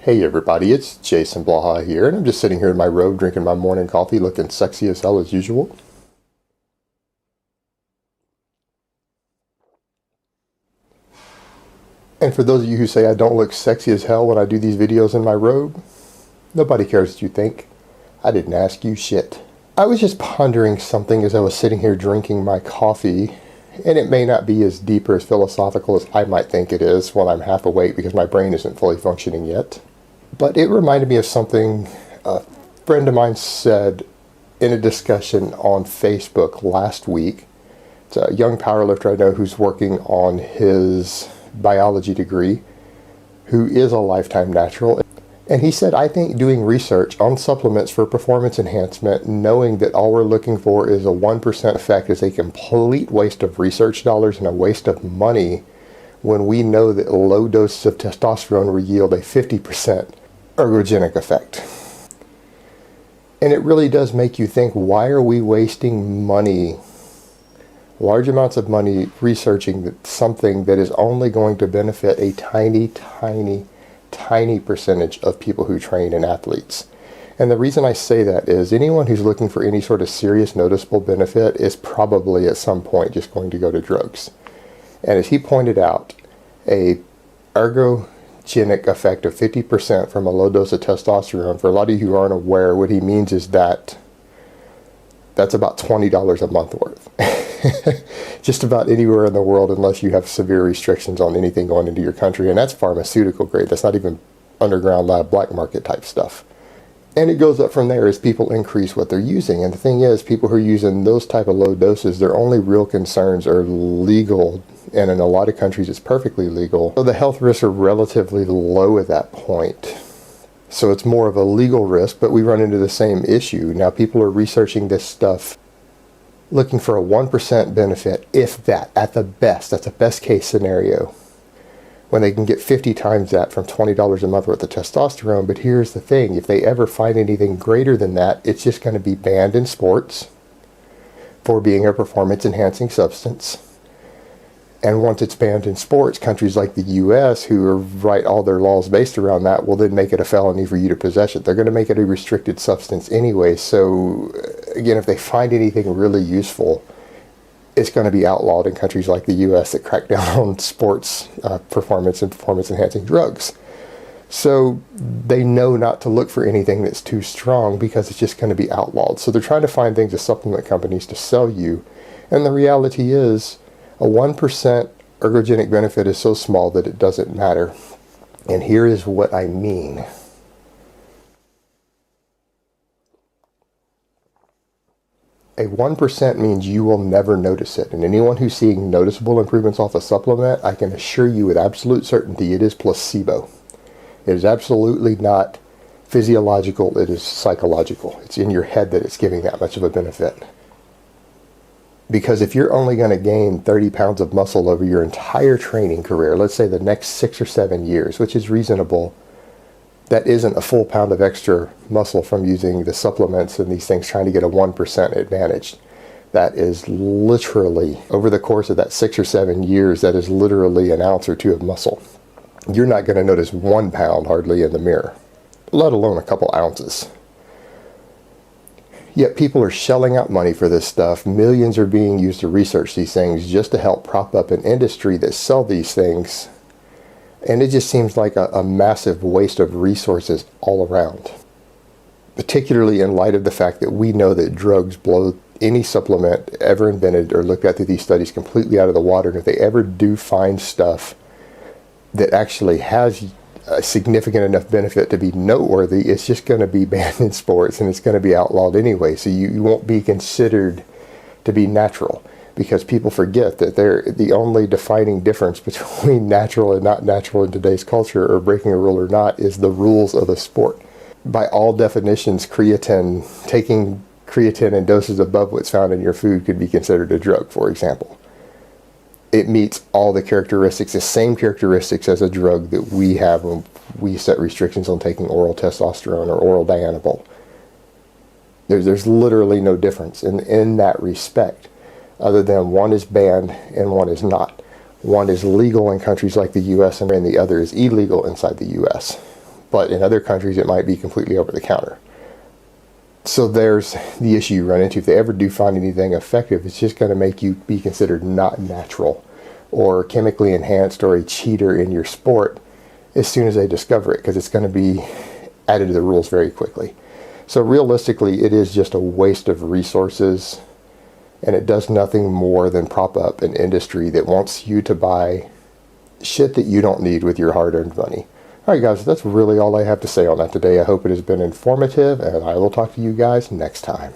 Hey everybody, it's Jason Blaha here, and I'm just sitting here in my robe drinking my morning coffee looking sexy as hell as usual. And for those of you who say I don't look sexy as hell when I do these videos in my robe, nobody cares what you think. I didn't ask you shit. I was just pondering something as I was sitting here drinking my coffee, and it may not be as deep or as philosophical as I might think it is when I'm half awake because my brain isn't fully functioning yet. But it reminded me of something a friend of mine said in a discussion on Facebook last week. It's a young powerlifter I know who's working on his biology degree, who is a lifetime natural. And he said, I think doing research on supplements for performance enhancement, knowing that all we're looking for is a 1% effect, is a complete waste of research dollars and a waste of money when we know that low doses of testosterone will yield a 50% ergogenic effect. And it really does make you think, why are we wasting money, large amounts of money, researching something that is only going to benefit a tiny percentage of people who train and athletes? And the reason I say that is anyone who's looking for any sort of serious noticeable benefit is probably at some point just going to go to drugs. And as he pointed out, a ergogenic effect of 50% from a low dose of testosterone, for a lot of you who aren't aware, what he means is that that's about $20 a month worth. Just about anywhere in the world, unless you have severe restrictions on anything going into your country. And that's pharmaceutical grade. That's not even underground lab black market type stuff. And it goes up from there as people increase what they're using. And the thing is, people who are using those type of low doses, their only real concerns are legal. And in a lot of countries, it's perfectly legal. So the health risks are relatively low at that point. So it's more of a legal risk, but we run into the same issue. Now people are researching this stuff looking for a 1% benefit, if that, at the best. That's a best case scenario, when they can get 50 times that from $20 a month worth of testosterone. But here's the thing, if they ever find anything greater than that, it's just going to be banned in sports for being a performance enhancing substance. And once it's banned in sports, countries like the US, who write all their laws based around that, will then make it a felony for you to possess it. They're going to make it a restricted substance anyway. So again, if they find anything really useful, it's going to be outlawed in countries like the US that crack down on sports performance and performance enhancing drugs. So they know not to look for anything that's too strong because it's just going to be outlawed. So they're trying to find things as supplement companies to sell you. And the reality is, a 1% ergogenic benefit is so small that it doesn't matter. And here is what I mean. A 1% means you will never notice it. And anyone who's seeing noticeable improvements off a supplement, I can assure you with absolute certainty it is placebo. It is absolutely not physiological, it is psychological. It's in your head that it's giving that much of a benefit. Because if you're only going to gain 30 pounds of muscle over your entire training career, let's say the next 6 or 7 years, which is reasonable, that isn't a full pound of extra muscle from using the supplements and these things trying to get a 1% advantage. That is literally, over the course of that 6 or 7 years, that is literally an ounce or two of muscle. You're not going to notice 1 pound hardly in the mirror, let alone a couple ounces. Yet people are shelling out money for this stuff. Millions are being used to research these things just to help prop up an industry that sell these things. And it just seems like a massive waste of resources all around. Particularly in light of the fact that we know that drugs blow any supplement ever invented or looked at through these studies completely out of the water. And if they ever do find stuff that actually has a significant enough benefit to be noteworthy, it's just going to be banned in sports and it's going to be outlawed anyway. So you won't be considered to be natural, because people forget that the only defining difference between natural and not natural in today's culture, or breaking a rule or not, is the rules of the sport. By all definitions, taking creatine in doses above what's found in your food could be considered a drug, for example. It meets all the characteristics, the same characteristics as a drug that we have when we set restrictions on taking oral testosterone or oral Dianabol. There's literally no difference in that respect, other than one is banned and one is not. One is legal in countries like the US and the other is illegal inside the US. but in other countries it might be completely over the counter. So there's the issue you run into. If they ever do find anything effective, it's just going to make you be considered not natural or chemically enhanced or a cheater in your sport as soon as they discover it, because it's going to be added to the rules very quickly. So realistically, it is just a waste of resources, and it does nothing more than prop up an industry that wants you to buy shit that you don't need with your hard-earned money. Alright guys, that's really all I have to say on that today. I hope it has been informative, and I will talk to you guys next time.